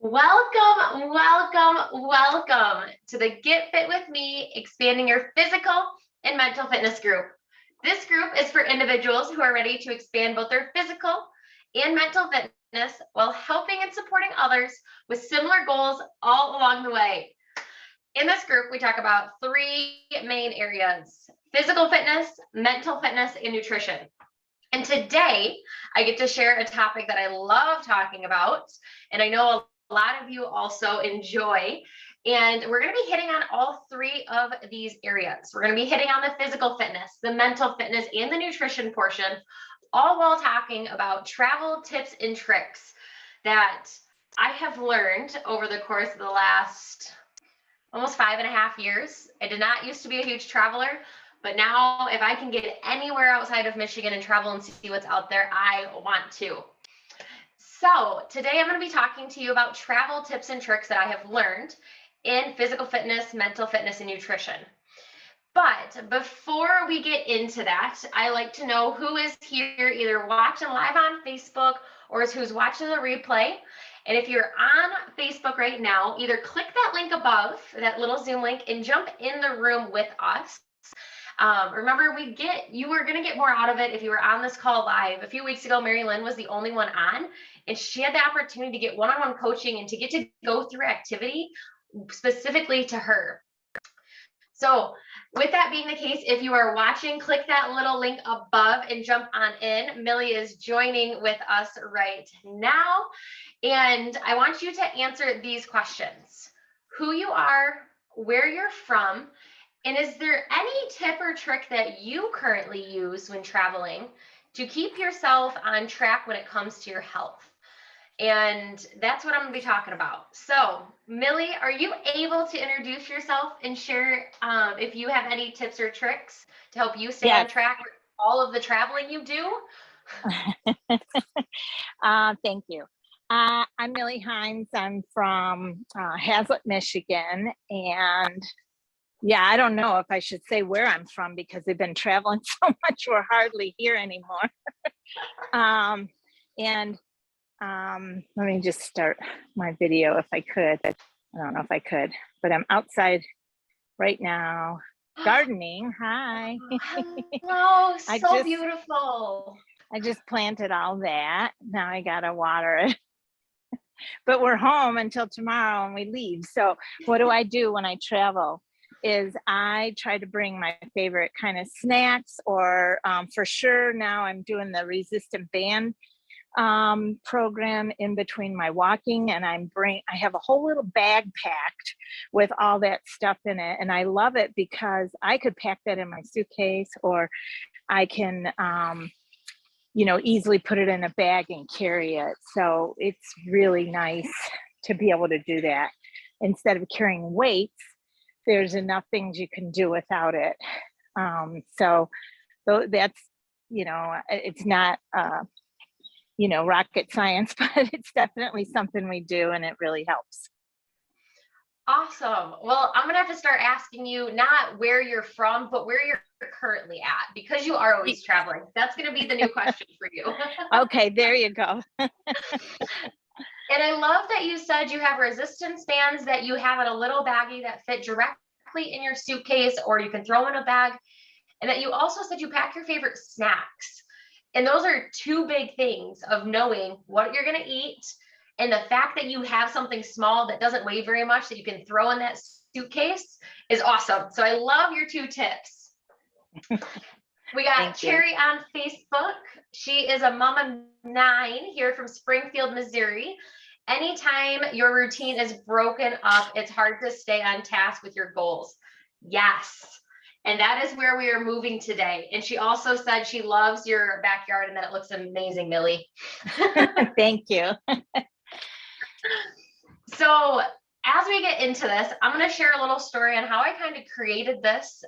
Welcome to the Get Fit With Me, expanding your physical and mental fitness group. This group is for individuals who are ready to expand both their physical and mental fitness while helping and supporting others with similar goals all along the way. In this group, we talk about three main areas: physical fitness, mental fitness, and nutrition. And today, I get to share a topic that I love talking about, and I know a lot of you also enjoy. And we're going to be hitting on all three of these areas. We're going to be hitting on the physical fitness, the mental fitness, and the nutrition portion, all while talking about travel tips and tricks that I have learned over the course of the last almost 5.5 years. I did not used to be a huge traveler, but now if I can get anywhere outside of Michigan and travel and see what's out there, I want to. So today I'm going to be talking to you about travel tips and tricks that I have learned in physical fitness, mental fitness, and nutrition. But before we get into that, I like to know who is here either watching live on Facebook or who's watching the replay. And if you're on Facebook right now, either click that link above, that little Zoom link, and jump in the room with us. Remember, you were going to get more out of it if you were on this call live. A few weeks ago, Mary Lynn was the only one on, and she had the opportunity to get one-on-one coaching and to get to go through activity specifically to her. So with that being the case, if you are watching, click that little link above and jump on in. Millie is joining with us right now. And I want you to answer these questions: who you are, where you're from, and is there any tip or trick that you currently use when traveling to keep yourself on track when it comes to your health? And that's what I'm going to be talking about. So, Millie, are you able to introduce yourself and share if you have any tips or tricks to help you stay on track with all of the traveling you do? Thank you. I'm Millie Hines. I'm from Hazlet, Michigan. And yeah, I don't know if I should say where I'm from because they've been traveling so much, we're hardly here anymore. Let me just start my video if I could. I don't know if I could, but I'm outside right now gardening. Hi. Oh, so beautiful. I just planted all that. Now I gotta water it. But we're home until tomorrow and we leave. So what do I do when I travel? Is I try to bring my favorite kind of snacks, or for sure now I'm doing the resistant band program in between my walking, and I have a whole little bag packed with all that stuff in it, and I love it because I could pack that in my suitcase, or I can easily put it in a bag and carry it. So it's really nice to be able to do that instead of carrying weights. There's enough things you can do without it. So that's, it's not, rocket science, but it's definitely something we do, and it really helps. Awesome. Well, I'm going to have to start asking you not where you're from, but where you're currently at, because you are always traveling. That's going to be the new question for you. Okay, there you go. And I love that you said you have resistance bands that you have in a little baggie that fit directly in your suitcase, or you can throw in a bag, and that you also said you pack your favorite snacks. And those are two big things of knowing what you're going to eat, and the fact that you have something small that doesn't weigh very much that you can throw in that suitcase is awesome. So I love your two tips. We got Cherry on Facebook. She is a mama 9 here from Springfield, Missouri. Anytime your routine is broken up, it's hard to stay on task with your goals. Yes. And that is where we are moving today. And she also said she loves your backyard and that it looks amazing, Millie. Thank you. So as we get into this, I'm going to share a little story on how I kind of created this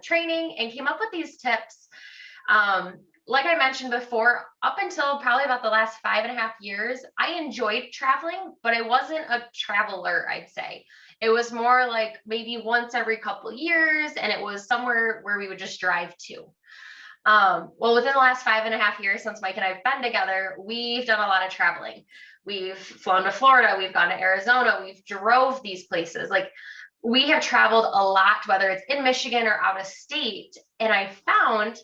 training and came up with these tips. Like I mentioned before, up until probably about the last 5.5 years, I enjoyed traveling, but I wasn't a traveler, I'd say. It was more like maybe once every couple years, and it was somewhere where we would just drive to. Well, within the last 5.5 years since Mike and I have been together, we've done a lot of traveling. We've flown to Florida, we've gone to Arizona, we've drove these places. Like, we have traveled a lot, whether it's in Michigan or out of state. And I found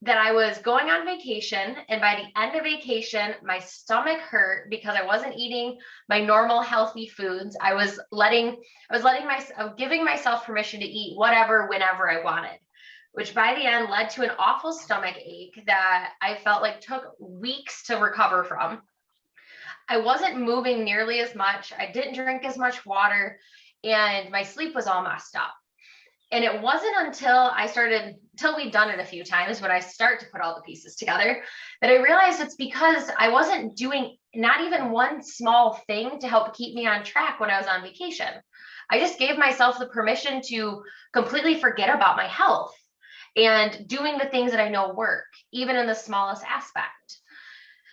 that I was going on vacation, and by the end of vacation, my stomach hurt because I wasn't eating my normal healthy foods. I was giving myself permission to eat whatever, whenever I wanted, which by the end led to an awful stomach ache that I felt like took weeks to recover from. I wasn't moving nearly as much. I didn't drink as much water, and my sleep was all messed up. And it wasn't until we'd done it a few times, when I start to put all the pieces together, that I realized it's because I wasn't doing not even one small thing to help keep me on track when I was on vacation. I just gave myself the permission to completely forget about my health and doing the things that I know work, even in the smallest aspect.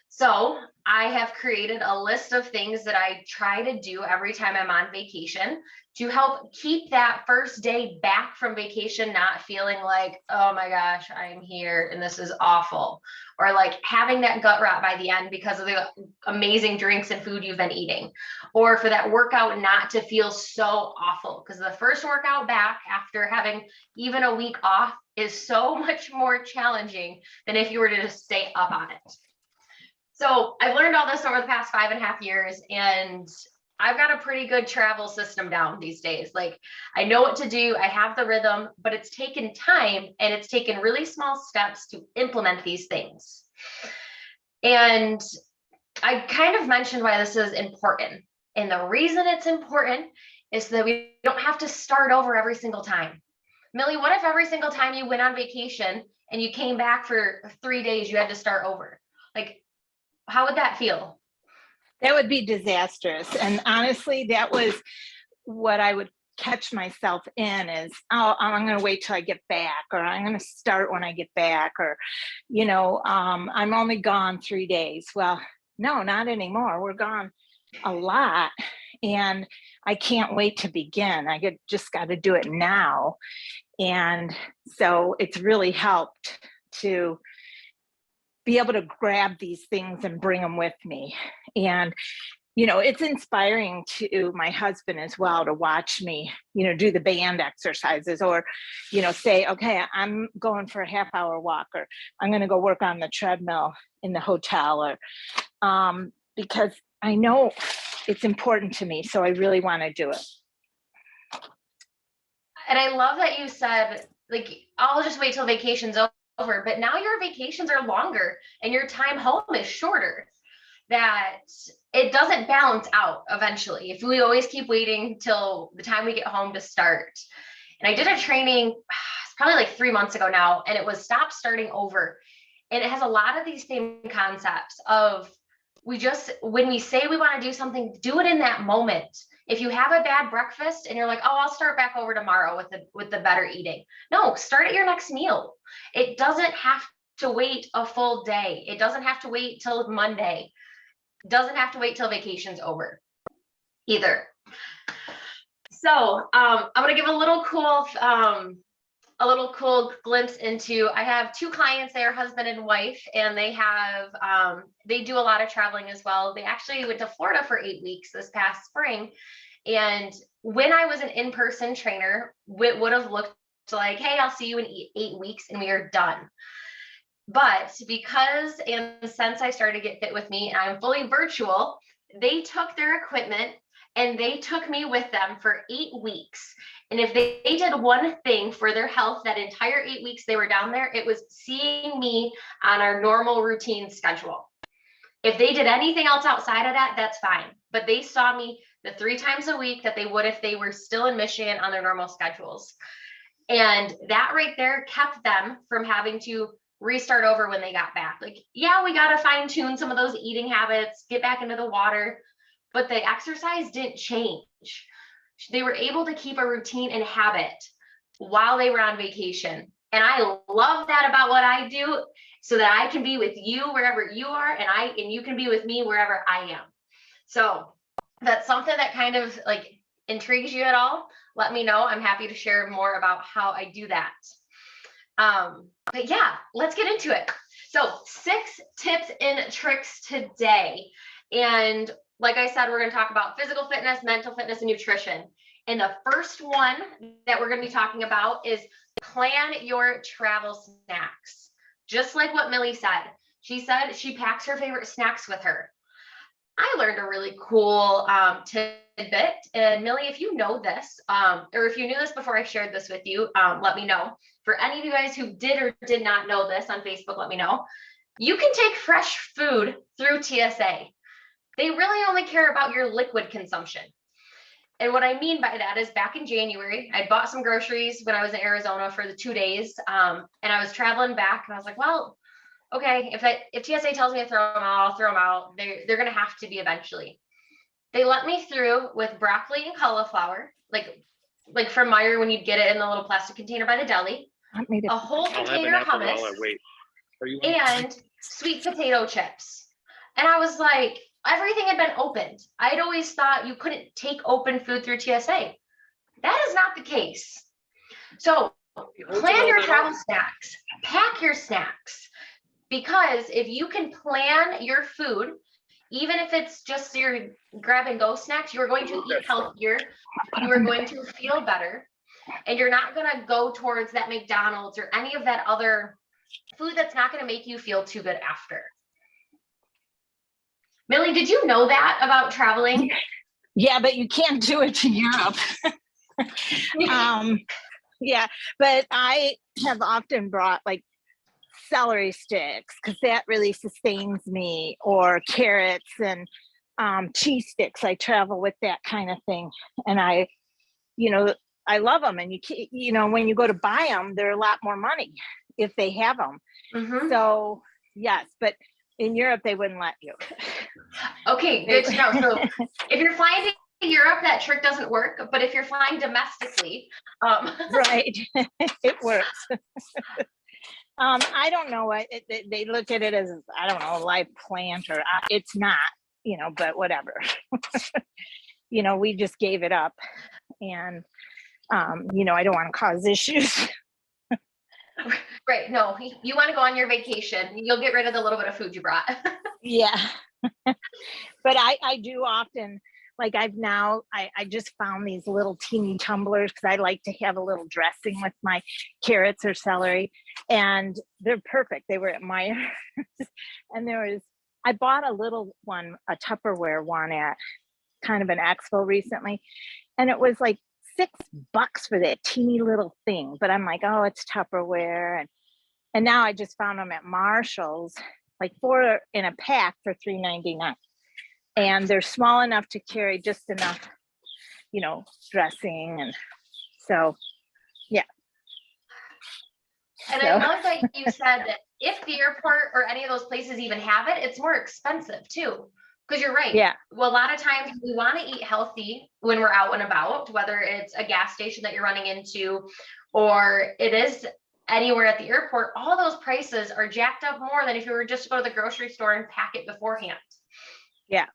So I have created a list of things that I try to do every time I'm on vacation to help keep that first day back from vacation not feeling like, oh my gosh, I'm here and this is awful, or like having that gut rot by the end because of the amazing drinks and food you've been eating, or for that workout not to feel so awful, because the first workout back after having even a week off is so much more challenging than if you were to just stay up on it. So I've learned all this over the past 5.5 years, and I've got a pretty good travel system down these days. Like, I know what to do, I have the rhythm, but it's taken time, and it's taken really small steps to implement these things. And I kind of mentioned why this is important. And the reason it's important is so that we don't have to start over every single time. Millie, what if every single time you went on vacation and you came back for 3 days, you had to start over? Like, how would that feel? That would be disastrous. And honestly, that was what I would catch myself in is, oh, I'm going to wait till I get back, or I'm going to start when I get back, or, I'm only gone 3 days. Well, no, not anymore. We're gone a lot. And I can't wait to begin. Just got to do it now. And so it's really helped to be able to grab these things and bring them with me. And, it's inspiring to my husband as well to watch me, do the band exercises, or, say, okay, I'm going for a half-hour walk, or I'm going to go work on the treadmill in the hotel, or because I know it's important to me. So I really want to do it. And I love that you said, like, I'll just wait till vacation's over, but now your vacations are longer and your time home is shorter. That it doesn't balance out eventually if we always keep waiting till the time we get home to start. And I did a training, it's probably like 3 months ago now, and it was stop starting over. And it has a lot of these same concepts of, when we say we want to do something, do it in that moment. If you have a bad breakfast and you're like, oh, I'll start back over tomorrow with the better eating. No, start at your next meal. It doesn't have to wait a full day. It doesn't have to wait till Monday. It doesn't have to wait till vacation's over either. So I'm going to give a little cool glimpse into, I have 2 clients, they are husband and wife, and they do a lot of traveling as well. They actually went to Florida for 8 weeks this past spring. And when I was an in-person trainer, it would have looked like, hey, I'll see you in 8 weeks and we are done. But because, and since I started Get Fit With Me and I'm fully virtual, they took their equipment and they took me with them for 8 weeks. And if they did one thing for their health that entire 8 weeks they were down there, it was seeing me on our normal routine schedule. If they did anything else outside of that, that's fine. But they saw me the 3 times a week that they would if they were still in Michigan on their normal schedules. And that right there kept them from having to restart over when they got back. Like, yeah, we got to fine tune some of those eating habits, get back into the water, but the exercise didn't change. They were able to keep a routine and habit while they were on vacation. And I love that about what I do, so that I can be with you wherever you are, and you can be with me wherever I am. So that's something that kind of like intrigues you at all, let me know. I'm happy to share more about how I do that. But yeah, let's get into it. So 6 tips and tricks today. And like I said, we're going to talk about physical fitness, mental fitness, and nutrition. And the first one that we're going to be talking about is plan your travel snacks. Just like what Millie said. She said she packs her favorite snacks with her. I learned a really cool tidbit. And Millie, if you know this, or if you knew this before I shared this with you, let me know. For any of you guys who did or did not know this on Facebook, let me know. You can take fresh food through TSA. They really only care about your liquid consumption. And what I mean by that is back in January, I bought some groceries when I was in Arizona for the 2 days. And I was traveling back and I was like, well, okay, if TSA tells me to throw them out, I'll throw them out. They're going to have to be eventually. They let me through with broccoli and cauliflower, like from Meyer when you'd get it in the little plastic container by the deli, a whole container of hummus, and sweet potato chips. And I was like, everything had been opened. I'd always thought you couldn't take open food through TSA. That is not the case. So plan your travel snacks, pack your snacks, because if you can plan your food, even if it's just your grab and go snacks, you're going to eat healthier, you are going to feel better, and you're not going to go towards that McDonald's or any of that other food that's not going to make you feel too good after. Millie, did you know that about traveling? Yeah, but you can't do it to Europe. Yeah, but I have often brought like celery sticks because that really sustains me, or carrots and cheese sticks. I travel with that kind of thing, and I love them. And when you go to buy them, they're a lot more money if they have them. Mm-hmm. So yes, but in Europe they wouldn't let you. Okay, good to know. So if you're flying to Europe, that trick doesn't work. But if you're flying domestically, right, it works. I don't know what they look at it as. I don't know, a live plant, or it's not. But whatever. We just gave it up, and I don't want to cause issues. Right. No, you want to go on your vacation. You'll get rid of the little bit of food you brought. Yeah. But I do often, like I just found these little teeny tumblers because I like to have a little dressing with my carrots or celery, and they're perfect. They were at Meyer. And I bought a little one, a Tupperware one at kind of an expo recently, and it was like $6 for that teeny little thing. But I'm like, oh, it's Tupperware. And now I just found them at Marshall's, like 4 in a pack for $3.99. And they're small enough to carry just enough, dressing. And so, yeah. And I love that you said that if the airport or any of those places even have it, it's more expensive too. Because you're right. Yeah. Well, a lot of times we want to eat healthy when we're out and about, whether it's a gas station that you're running into, or it is anywhere at the airport. All those prices are jacked up more than if you were just to go to the grocery store and pack it beforehand. Yeah.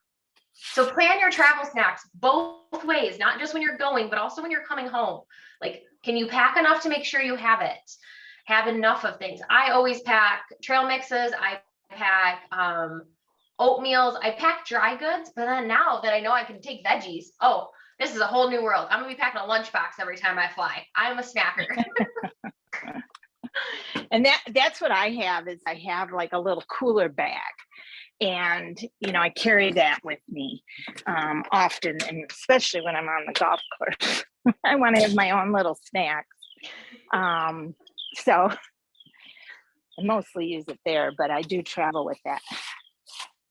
So plan your travel snacks both ways, not just when you're going, but also when you're coming home. Like, can you pack enough to make sure you have it? Have enough of things. I always pack trail mixes. I pack oatmeals. I pack dry goods. But then now that I know I can take veggies, oh, this is a whole new world. I'm going to be packing a lunchbox every time I fly. I'm a snacker. And that's what I have, is I have like a little cooler bag. And, I carry that with me often, and especially when I'm on the golf course. I want to have my own little snacks. So I mostly use it there, but I do travel with that.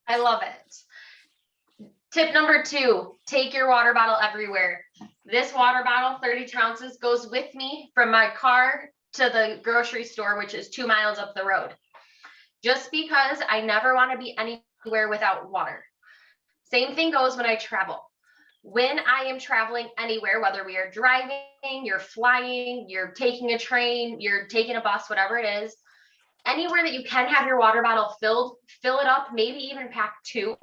I love it. Tip number 2, take your water bottle everywhere. This water bottle, 32 ounces, goes with me from my car to the grocery store, which is 2 miles up the road. Just because I never want to be anywhere without water. Same thing goes when I travel. When I am traveling anywhere, whether we are driving, you're flying, you're taking a train, you're taking a bus, whatever it is, anywhere that you can have your water bottle filled, fill it up, maybe even pack 2.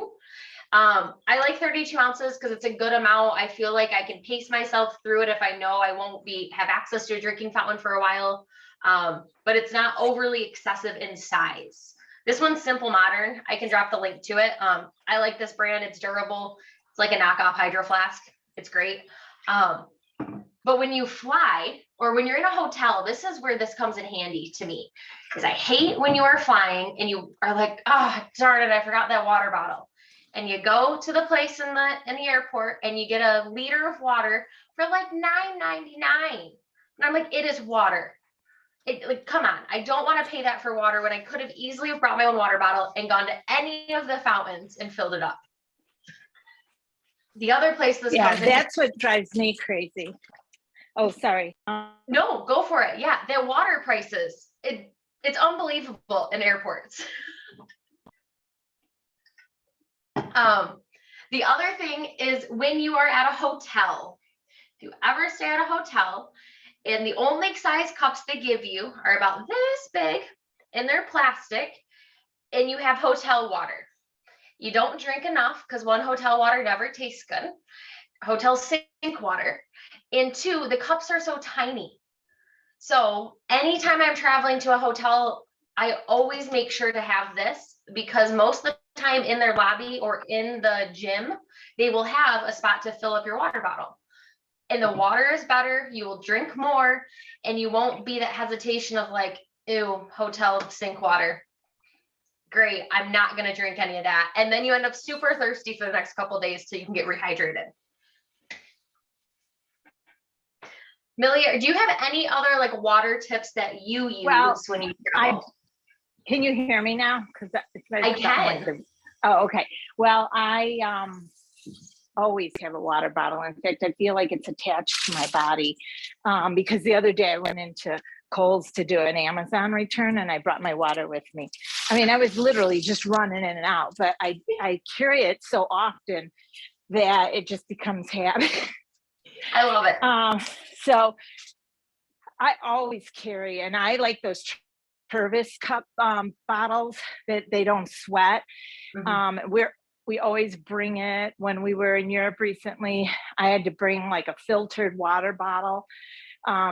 I like 32 ounces because it's a good amount. I feel like I can pace myself through it if I know I won't have access to a drinking fountain for a while. but it's not overly excessive in size. This one's Simple Modern. I can drop the link to it. I like this brand. It's durable. It's like a knockoff Hydro Flask. It's great. But when you fly or when you're in a hotel, this is where this comes in handy to me, because I hate when you are flying and you are like, oh, darn it, I forgot that water bottle. And you go to the place in the airport and you get a liter of water for like $9.99. And I'm like, it is water. Like, come on. I don't want to pay that for water when I could have easily have brought my own water bottle and gone to any of the fountains and filled it up. The other place this comes in, that's what drives me crazy. Oh, sorry. No, go for it. Yeah, the water prices. It's unbelievable in airports. The other thing is when you are at a hotel, if you ever stay at a hotel and the only size cups they give you are about this big and they're plastic and you have hotel water, you don't drink enough because one, hotel water never tastes good. Hotel sink water. And two, the cups are so tiny. So anytime I'm traveling to a hotel, I always make sure to have this, because most of the time in their lobby or in the gym, they will have a spot to fill up your water bottle. And the water is better, you will drink more, and you won't be that hesitation of like, ew, hotel sink water. Great, I'm not gonna drink any of that. And then you end up super thirsty for the next couple of days till you can get rehydrated. Millie, do you have any other like water tips that you use when you travel? Can you hear me now? Because I can. Oh, okay. Well, I always have a water bottle. In fact, I feel like it's attached to my body, because the other day I went into Kohl's to do an Amazon return and I brought my water with me. I mean, I was literally just running in and out, but I carry it so often that it just becomes habit. I love it. So I always carry, and I like those Purvis cup bottles that they don't sweat. Mm-hmm. We always bring it. When we were in Europe recently, I had to bring like a filtered water bottle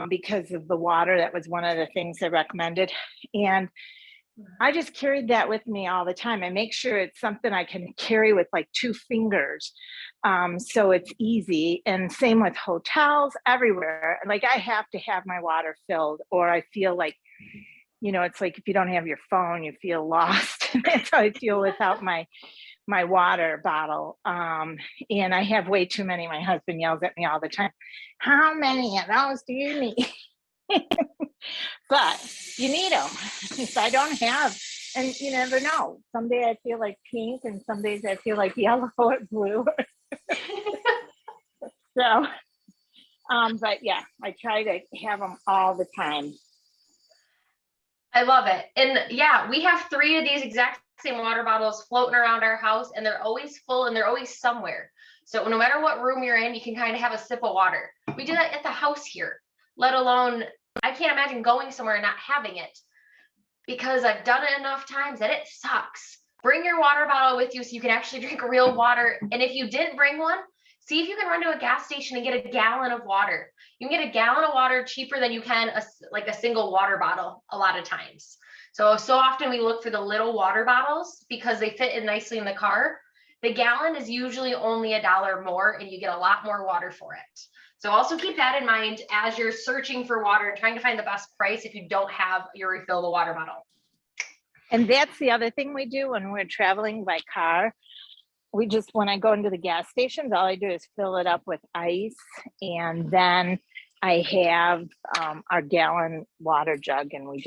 because of the water. That was one of the things they recommended. And I just carried that with me all the time. I make sure it's something I can carry with like 2 fingers. So it's easy. And same with hotels, everywhere. Like I have to have my water filled, or I feel like, you know, it's like if you don't have your phone, you feel lost. That's how I feel without my water bottle. And I have way too many. My husband yells at me all the time, how many of those do you need? But you need them. If I don't have, and you never know. Someday I feel like pink and some days I feel like yellow or blue. So, but yeah, I try to have them all the time. I love it. And yeah, we have 3 of these exact same water bottles floating around our house, and they're always full and they're always somewhere. So no matter what room you're in, you can kind of have a sip of water. We do that at the house here, let alone, I can't imagine going somewhere and not having it, because I've done it enough times that it sucks. Bring your water bottle with you so you can actually drink real water. And if you didn't bring one, see if you can run to a gas station and get a gallon of water. You can get a gallon of water cheaper than you can like a single water bottle a lot of times. So often we look for the little water bottles because they fit in nicely in the car. The gallon is usually only $1 more and you get a lot more water for it. So also keep that in mind as you're searching for water and trying to find the best price if you don't have your refillable water bottle. And that's the other thing we do when we're traveling by car. When I go into the gas stations, all I do is fill it up with ice. And then I have our gallon water jug and we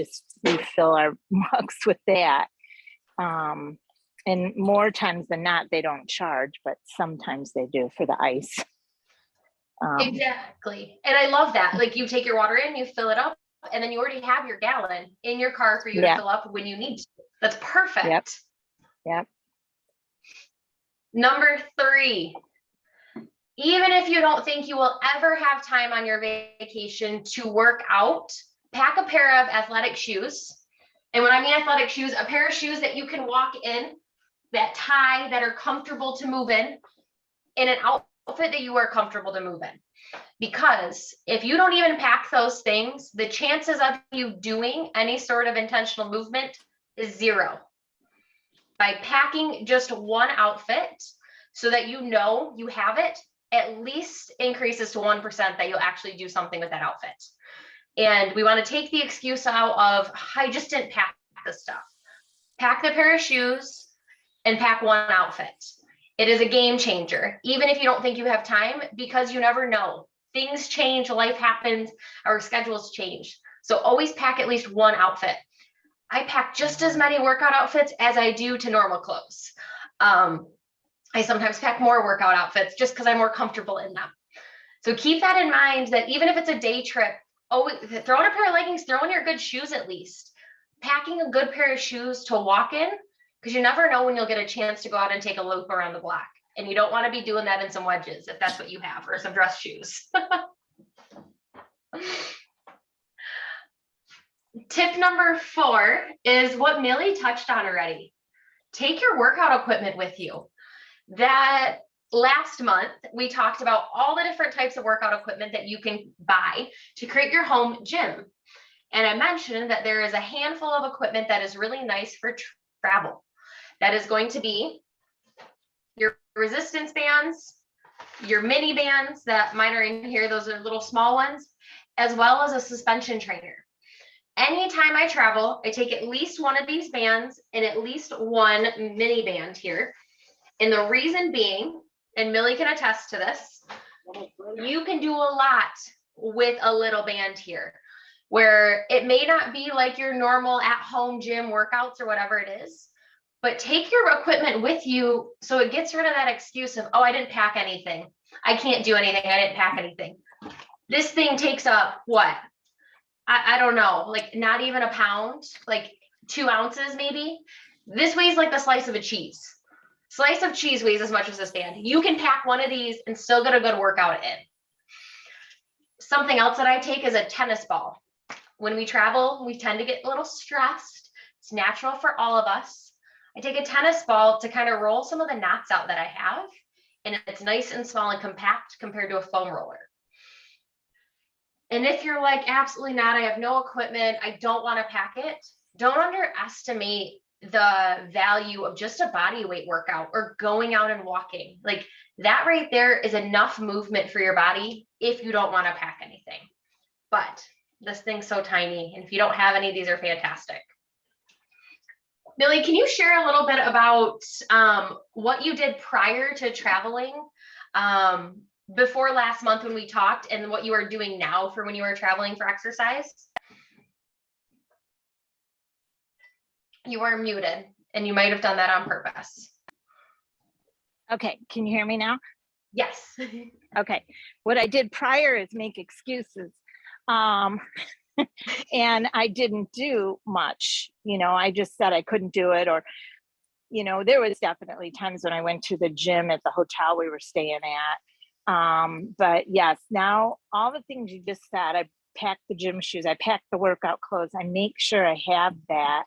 fill our mugs with that. And more times than not, they don't charge, but sometimes they do for the ice. Exactly. And I love that. Like you take your water in, you fill it up, and then you already have your gallon in your car for you to fill up when you need to. That's perfect. Yep. Number 3, even if you don't think you will ever have time on your vacation to work out, pack a pair of athletic shoes. And when I mean athletic shoes, a pair of shoes that you can walk in, that tie, that are comfortable to move in an outfit that you are comfortable to move in. Because if you don't even pack those things, the chances of you doing any sort of intentional movement is zero. By packing just one outfit so that you know you have it, at least increases to 1% that you'll actually do something with that outfit. And we want to take the excuse out of, I just didn't pack the stuff. Pack the pair of shoes and pack one outfit. It is a game changer, even if you don't think you have time, because you never know. Things change, life happens, our schedules change. So always pack at least one outfit. I pack just as many workout outfits as I do to normal clothes. I sometimes pack more workout outfits just because I'm more comfortable in them. So keep that in mind, that even if it's a day trip, throw in a pair of leggings, throw in your good shoes at least. Packing a good pair of shoes to walk in, because you never know when you'll get a chance to go out and take a loop around the block. And you don't want to be doing that in some wedges if that's what you have, or some dress shoes. Tip number 4 is what Millie touched on already. Take your workout equipment with you. That last month, we talked about all the different types of workout equipment that you can buy to create your home gym. And I mentioned that there is a handful of equipment that is really nice for travel. That is going to be your resistance bands, your mini bands, that mine are in here, those are little small ones, as well as a suspension trainer. Anytime I travel, I take at least one of these bands and at least one mini band here. And the reason being, and Millie can attest to this, you can do a lot with a little band here, where it may not be like your normal at-home gym workouts or whatever it is, but take your equipment with you so it gets rid of that excuse of, oh, I didn't pack anything. I can't do anything. I didn't pack anything. This thing takes up what? I don't know, like not even a pound, like 2 ounces maybe. This weighs like the slice of a cheese. Slice of cheese weighs as much as this band. You can pack one of these and still get a good workout in. Something else that I take is a tennis ball. When we travel, we tend to get a little stressed. It's natural for all of us. I take a tennis ball to kind of roll some of the knots out that I have, and it's nice and small and compact compared to a foam roller. And if you're like, absolutely not, I have no equipment, I don't want to pack it, don't underestimate the value of just a body weight workout or going out and walking. Like that right there is enough movement for your body if you don't want to pack anything. But this thing's so tiny, and if you don't have any, these are fantastic. Millie, can you share a little bit about what you did prior to traveling, before last month when we talked, and what you are doing now for when you are traveling for exercise? You are muted, and you might have done that on purpose. Okay, can you hear me now? Yes. Okay, what I did prior is make excuses. And I didn't do much, I just said I couldn't do it, or, there was definitely times when I went to the gym at the hotel we were staying at. But yes, now all the things you just said, I pack the gym shoes, I pack the workout clothes, I make sure I have that.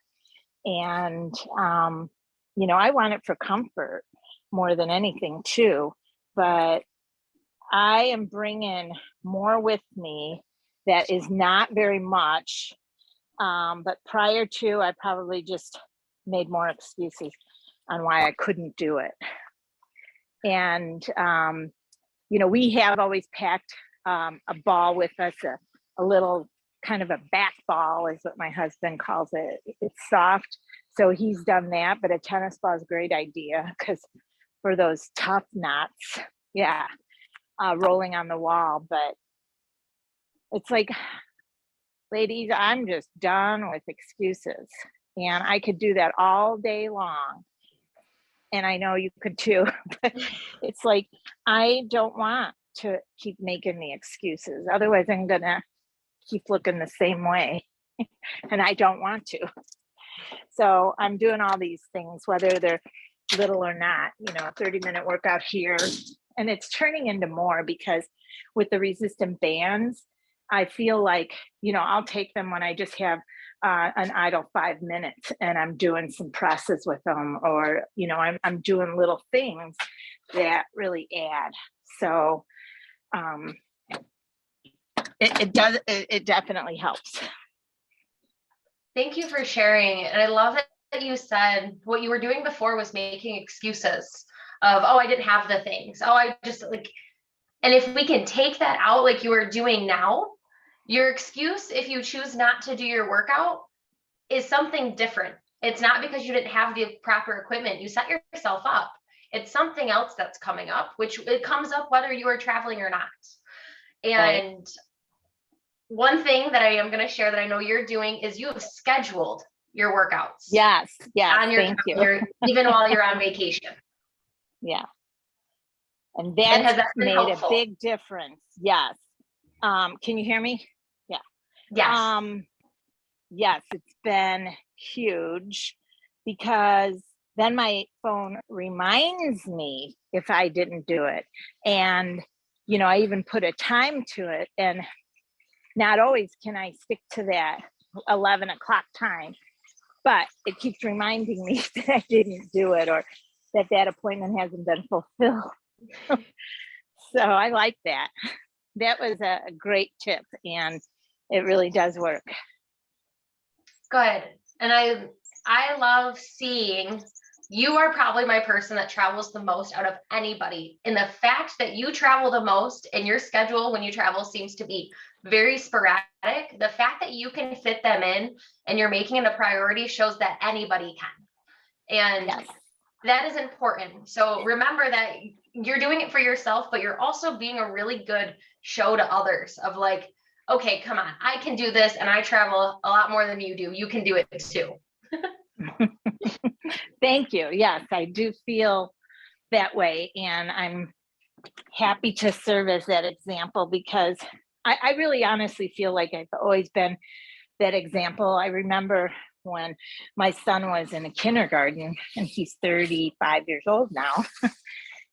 And, I want it for comfort more than anything too, but I am bringing more with me that is not very much. But prior to, I probably just made more excuses on why I couldn't do it. And, we have always packed a ball with us, a little kind of a back ball is what my husband calls it. It's soft. So he's done that, but a tennis ball is a great idea because for those tough knots, rolling on the wall. But it's like, ladies, I'm just done with excuses, and I could do that all day long. And I know you could too, but it's like, I don't want to keep making the excuses. Otherwise I'm gonna keep looking the same way and I don't want to. So I'm doing all these things, whether they're little or not, a 30-minute workout here. And it's turning into more because with the resistant bands, I feel like, I'll take them when I just have an idle 5 minutes and I'm doing some presses with them, or, I'm doing little things that really add. So um, it definitely helps. Thank you for sharing. And I love that you said what you were doing before was making excuses of, oh, I didn't have the things. Oh, I just like, and if we can take that out like you are doing now, your excuse, if you choose not to do your workout, is something different. It's not because you didn't have the proper equipment. You set yourself up. It's something else that's coming up, which it comes up whether you are traveling or not. Right. And one thing that I am going to share that I know you're doing is you have scheduled your workouts. Yes. On your Thank you. calendar, even while you're on vacation. Yeah. And And has that's that been made helpful? a big difference. Yes. Can you hear me? Yeah. Yes. Yes, it's been huge, because then my phone reminds me if I didn't do it. And, I even put a time to it, and not always can I stick to that 11 o'clock time, but it keeps reminding me that I didn't do it, or that appointment hasn't been fulfilled. So I like that. That was a great tip, and it really does work. Good. And I love seeing you are probably my person that travels the most out of anybody. And the fact that you travel the most and your schedule when you travel seems to be very sporadic, the fact that you can fit them in and you're making it a priority shows that anybody can. And Yes. that is important. So remember that you're doing it for yourself, but you're also being a really good show to others of like, okay, come on, I can do this, and I travel a lot more than you do. You can do it too. Thank you. Yes, I do feel that way. And I'm happy to serve as that example, because I really honestly feel like I've always been that example. I remember when my son was in a kindergarten, and he's 35 years old now.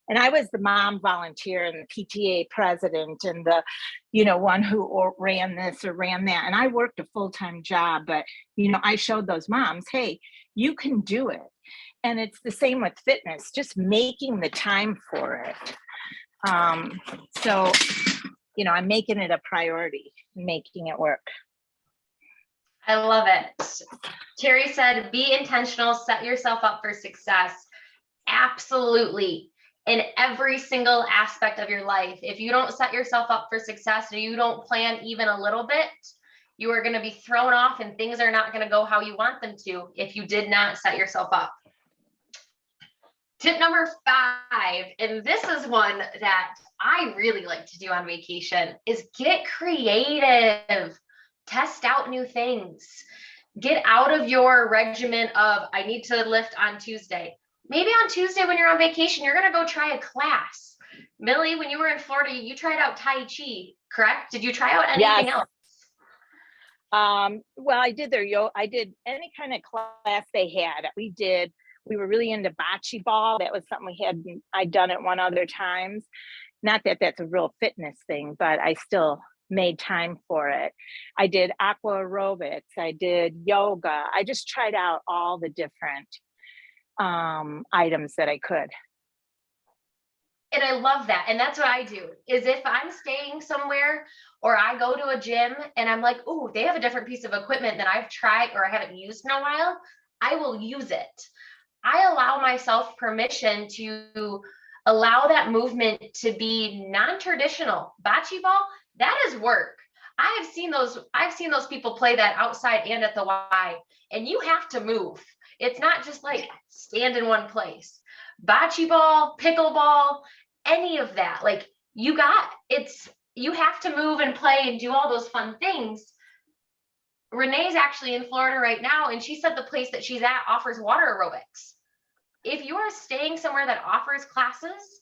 And I was the mom volunteer and the PTA president and the, one who ran this or ran that. And I worked a full-time job, but, I showed those moms, hey, you can do it. And it's the same with fitness, just making the time for it. So, I'm making it a priority, making it work. I love it. Terry said, be intentional, set yourself up for success. Absolutely. In every single aspect of your life. If you don't set yourself up for success, and you don't plan even a little bit, you are going to be thrown off, and things are not going to go how you want them to if you did not set yourself up. Tip number 5, and this is one that I really like to do on vacation, is get creative. Test out new things. Get out of your regimen of, I need to lift on Tuesday. Maybe on Tuesday when you're on vacation, you're going to go try a class. Millie, when you were in Florida, you tried out Tai Chi, correct? Did you try out anything else? Well, I did I did any kind of class they had. We were really into bocce ball. That was something I'd done it one other times. Not that that's a real fitness thing, but I still made time for it. I did aqua aerobics. I did yoga. I just tried out all the different items that I could. And I love that. And that's what I do, is if I'm staying somewhere or I go to a gym and I'm like, oh, they have a different piece of equipment that I've tried or I haven't used in a while, I will use it. I allow myself permission to allow that movement to be non-traditional. Bocce ball, that is work. I've seen those people play that outside and at the Y, and you have to move. It's not just like stand in one place. Bocce ball, pickleball, any of that, like you have to move and play and do all those fun things. Renee's actually in Florida right now, and she said the place that she's at offers water aerobics. If you are staying somewhere that offers classes,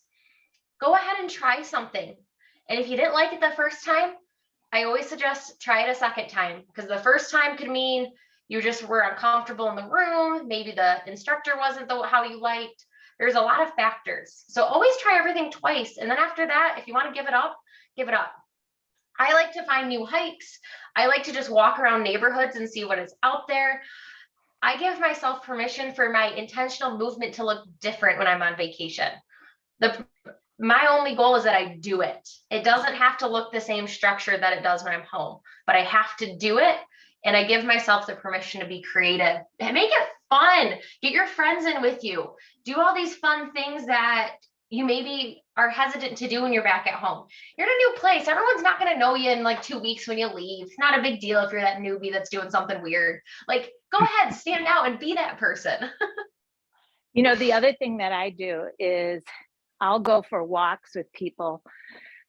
go ahead and try something. And if you didn't like it the first time, I always suggest try it a second time, because the first time could mean you just were uncomfortable in the room. Maybe the instructor wasn't how you liked. There's a lot of factors. So always try everything twice. And then after that, if you want to give it up, give it up. I like to find new hikes. I like to just walk around neighborhoods and see what is out there. I give myself permission for my intentional movement to look different when I'm on vacation. My only goal is that I do it. It doesn't have to look the same structure that it does when I'm home, but I have to do it. And I give myself the permission to be creative and make it fun. Get your friends in with you. Do all these fun things that you maybe are hesitant to do when you're back at home. You're in a new place. Everyone's not going to know you in like 2 weeks when you leave. It's not a big deal if you're that newbie that's doing something weird. Like, go ahead, stand out and be that person. You know, the other thing that I do is I'll go for walks with people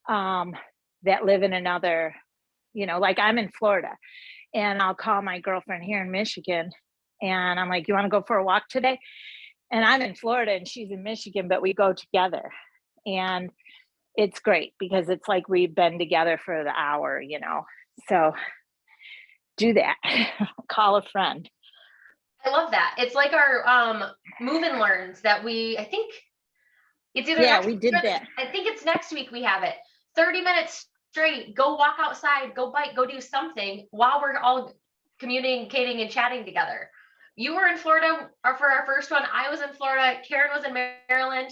that live in another, you know, like I'm in Florida, and I'll call my girlfriend here in Michigan and I'm like, you want to go for a walk today? And I'm in Florida and she's in Michigan, but we go together. And it's great because it's like we've been together for the hour, you know. So do that. Call a friend. I love that. It's like our move and learns that I think it's either Yeah, next we did that. I think it's next week we have it. 30 minutes straight, go walk outside, go bike, go do something while we're all communicating and chatting together. You were in Florida for our first one. I was in Florida. Karen was in Maryland.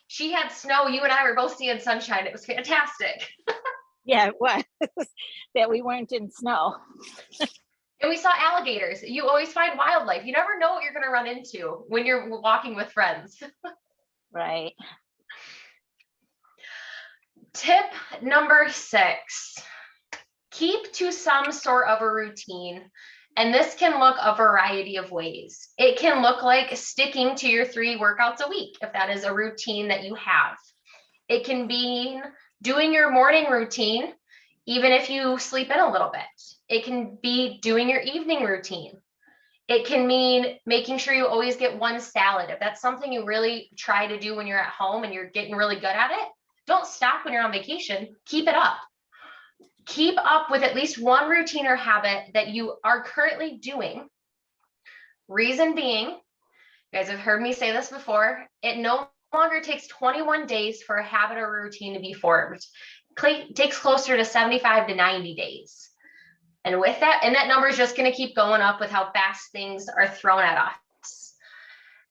She had snow. You and I were both seeing sunshine. It was fantastic. Yeah, it was. That we weren't in snow. And we saw alligators. You always find wildlife. You never know what you're going to run into when you're walking with friends. Right. Tip number 6, keep to some sort of a routine. And this can look a variety of ways. It can look like sticking to your 3 workouts a week, if that is a routine that you have. It can be doing your morning routine, even if you sleep in a little bit. It can be doing your evening routine. It can mean making sure you always get 1 salad. If that's something you really try to do when you're at home and you're getting really good at it, don't stop when you're on vacation. Keep it up. Keep up with at least 1 routine or habit that you are currently doing. Reason being, you guys have heard me say this before, it no longer takes 21 days for a habit or routine to be formed. It takes closer to 75 to 90 days. And with that, and that number is just going to keep going up with how fast things are thrown at us.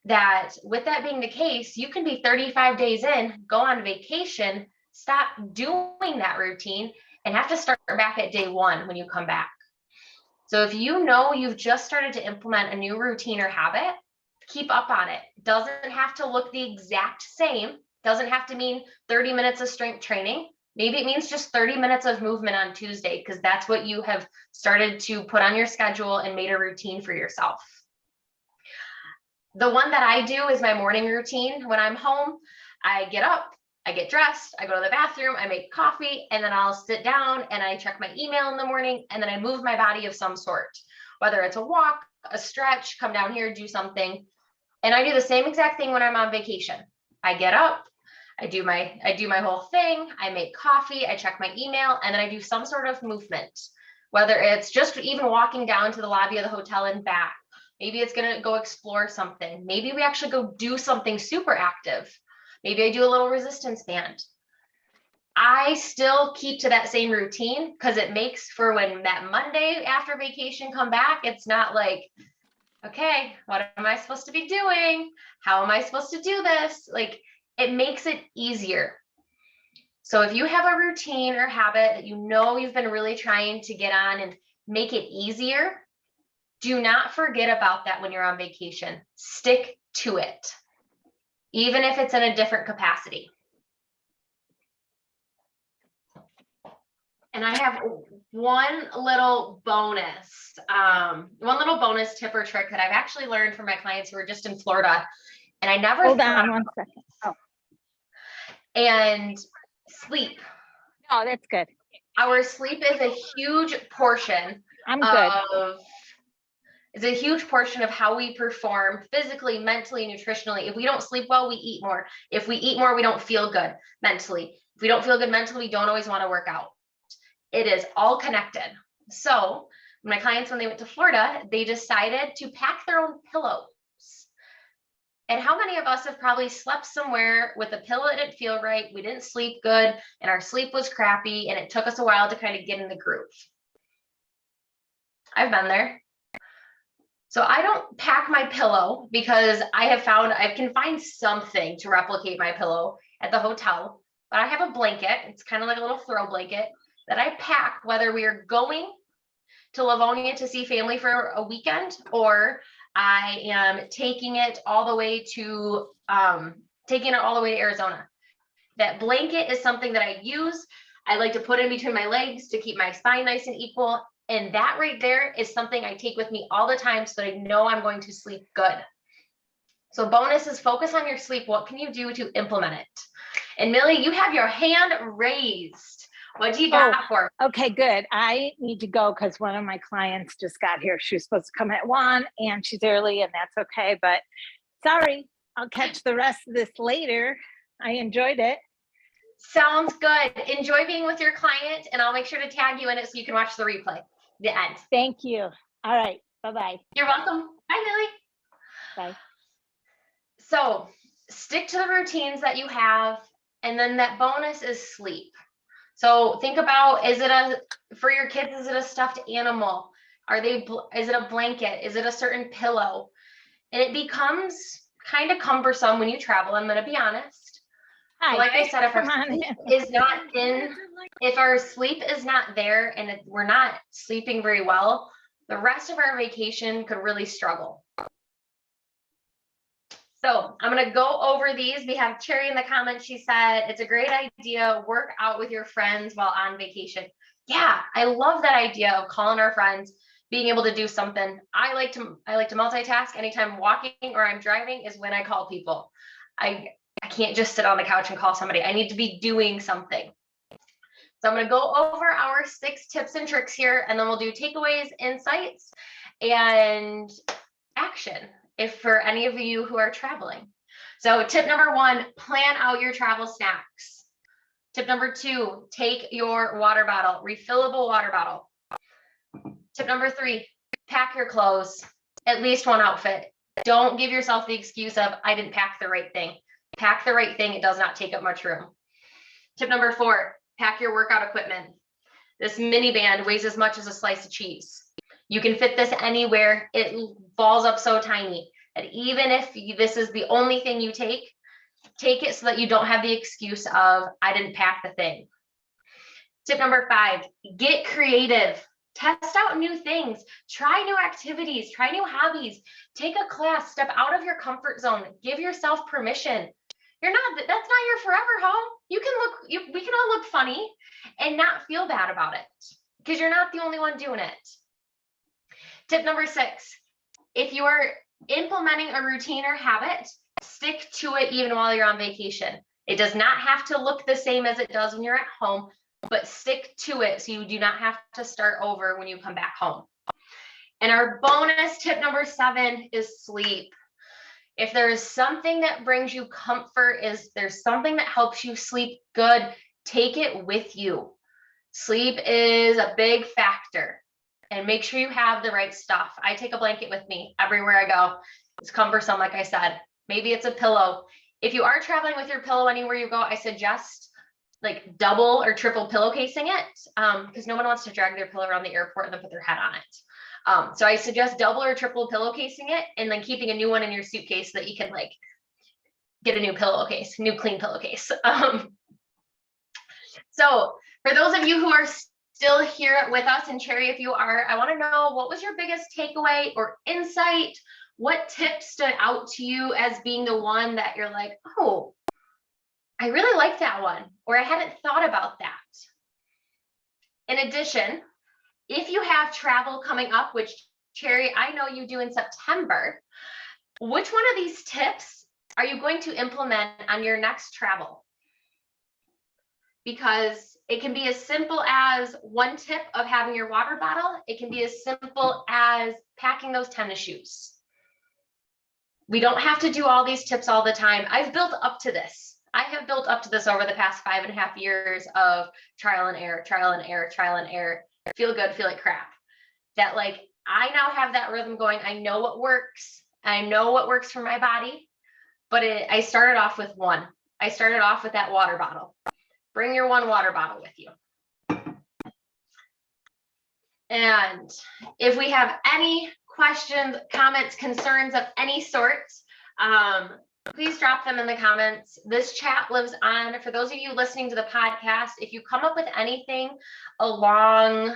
That with that being the case, you can be 35 days in, go on vacation, stop doing that routine, and have to start back at day 1 when you come back. So if you know you've just started to implement a new routine or habit, keep up on it. Doesn't have to look the exact same. Doesn't have to mean 30 minutes of strength training. Maybe it means just 30 minutes of movement on Tuesday, because that's what you have started to put on your schedule and made a routine for yourself. The one that I do is my morning routine. When I'm home, I get up, I get dressed, I go to the bathroom, I make coffee, and then I'll sit down and I check my email in the morning, and then I move my body of some sort, whether it's a walk, a stretch, come down here, do something. And I do the same exact thing when I'm on vacation. I get up, I do my whole thing, I make coffee, I check my email, and then I do some sort of movement, whether it's just even walking down to the lobby of the hotel and back. Maybe it's going to go explore something. Maybe we actually go do something super active. Maybe I do a little resistance band. I still keep to that same routine because it makes for when that Monday after vacation come back, it's not like, okay, what am I supposed to be doing? How am I supposed to do this? Like, it makes it easier. So if you have a routine or habit that you know you've been really trying to get on and make it easier, do not forget about that when you're on vacation. Stick to it, even if it's in a different capacity. And I have one little bonus tip or trick that I've actually learned from my clients who are just in Florida. And I never Hold on 1 second. Oh. And sleep. Oh, that's good. Our sleep is a huge portion I'm good. It's a huge portion of how we perform physically, mentally, nutritionally. If we don't sleep well, we eat more. If we eat more, we don't feel good mentally. If we don't feel good mentally, we don't always want to work out. It is all connected. So my clients, when they went to Florida, they decided to pack their own pillows. And how many of us have probably slept somewhere with a pillow that didn't feel right? We didn't sleep good and our sleep was crappy and it took us a while to kind of get in the groove. I've been there. So I don't pack my pillow because I have found I can find something to replicate my pillow at the hotel, but I have a blanket. It's kind of like a little throw blanket that I pack whether we are going to Livonia to see family for a weekend or I am taking it all the way to Arizona. That blanket is something that I use. I like to put in between my legs to keep my spine nice and equal. And that right there is something I take with me all the time so that I know I'm going to sleep good. So bonus is focus on your sleep. What can you do to implement it? And Millie, you have your hand raised. What do you got for? Okay, good. I need to go because one of my clients just got here. She was supposed to come at 1 and she's early and that's okay. But sorry, I'll catch the rest of this later. I enjoyed it. Sounds good. Enjoy being with your client and I'll make sure to tag you in it so you can watch the replay, the end. Thank you. All right. Bye-bye. You're welcome. Bye, Millie. Bye. So stick to the routines that you have. And then that bonus is sleep. So think about, for your kids, is it a stuffed animal? Is it a blanket? Is it a certain pillow? And it becomes kind of cumbersome when you travel. I'm going to be honest. Hi. Like I said, if our sleep is not there and we're not sleeping very well, the rest of our vacation could really struggle. So I'm going to go over these. We have Cherry in the comments. She said, it's a great idea. Work out with your friends while on vacation. Yeah, I love that idea of calling our friends, being able to do something. I like to multitask. Anytime I'm walking or I'm driving is when I call people. I can't just sit on the couch and call somebody. I need to be doing something. So I'm going to go over our 6 tips and tricks here, and then we'll do takeaways, insights, and action if for any of you who are traveling. So tip number 1, plan out your travel snacks. Tip number 2, take your water bottle, refillable water bottle. Tip number 3, pack your clothes, at least one outfit. Don't give yourself the excuse of, I didn't pack the right thing. Pack the right thing. It does not take up much room. Tip number 4, pack your workout equipment. This mini band weighs as much as a slice of cheese. You can fit this anywhere. It falls up so tiny that even if this is the only thing you take it so that you don't have the excuse of, I didn't pack the thing. Tip number 5, get creative. Test out new things. Try new activities. Try new hobbies. Take a class. Step out of your comfort zone. Give yourself permission. That's not your forever home. We can all look funny and not feel bad about it because you're not the only one doing it. Tip number 6, if you are implementing a routine or habit, stick to it even while you're on vacation. It does not have to look the same as it does when you're at home, but stick to it so you do not have to start over when you come back home. And our bonus tip number 7 is sleep. If there is something that brings you comfort, there's something that helps you sleep good, take it with you. Sleep is a big factor. And make sure you have the right stuff. I take a blanket with me everywhere I go. It's cumbersome, like I said. Maybe it's a pillow. If you are traveling with your pillow anywhere you go, I suggest like double or triple pillowcasing it because no one wants to drag their pillow around the airport and then put their head on it. So I suggest double or triple pillowcasing it and then keeping a new one in your suitcase so that you can like get a new pillowcase, new clean pillowcase. So for those of you who are still here with us, and Cherry, if you are, I want to know, what was your biggest takeaway or insight? What tip stood out to you as being the one that you're like, oh, I really like that one, or I hadn't thought about that. In addition, if you have travel coming up, which Cherry, I know you do in September, which one of these tips are you going to implement on your next travel? Because it can be as simple as one tip of having your water bottle. It can be as simple as packing those tennis shoes. We don't have to do all these tips all the time. I've built up to this. I have built up to this over the past 5.5 years of trial and error, trial and error, trial and error. Feel good, feel like crap. That like, I now have that rhythm going. I know what works. I know what works for my body. but I started off with one. I started off with that water bottle. Bring your one water bottle with you. And if we have any questions, comments, concerns of any sort, please drop them in the comments. This chat lives on. For those of you listening to the podcast, if you come up with anything along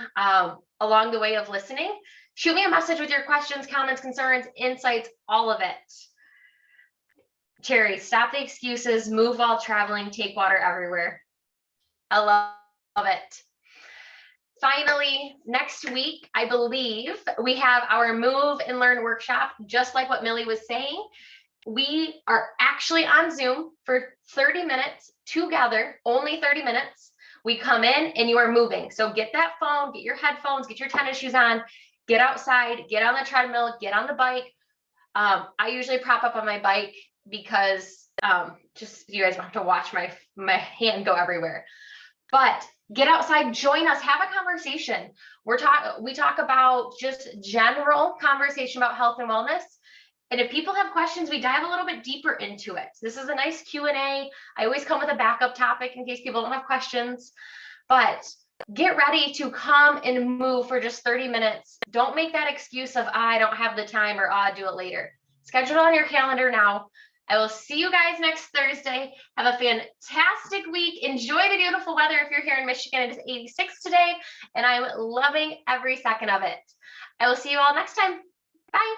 the way of listening, shoot me a message with your questions, comments, concerns, insights, all of it. Cherry, stop the excuses, move while traveling, take water everywhere. I love it. Finally, next week, I believe we have our Move and Learn workshop, just like what Millie was saying. We are actually on Zoom for 30 minutes together, only 30 minutes. We come in and you are moving. So get that phone, get your headphones, get your tennis shoes on, get outside, get on the treadmill, get on the bike. I usually prop up on my bike because just you guys don't have to watch my hand go everywhere. But get outside, join us, have a conversation. We talk about just general conversation about health and wellness. And if people have questions, we dive a little bit deeper into it. This is a nice Q&A. I always come with a backup topic in case people don't have questions. But get ready to come and move for just 30 minutes. Don't make that excuse of, I don't have the time, or I'll do it later. Schedule it on your calendar now. I will see you guys next Thursday. Have a fantastic week. Enjoy the beautiful weather. If you're here in Michigan, it is 86 today, and I'm loving every second of it. I will see you all next time. Bye.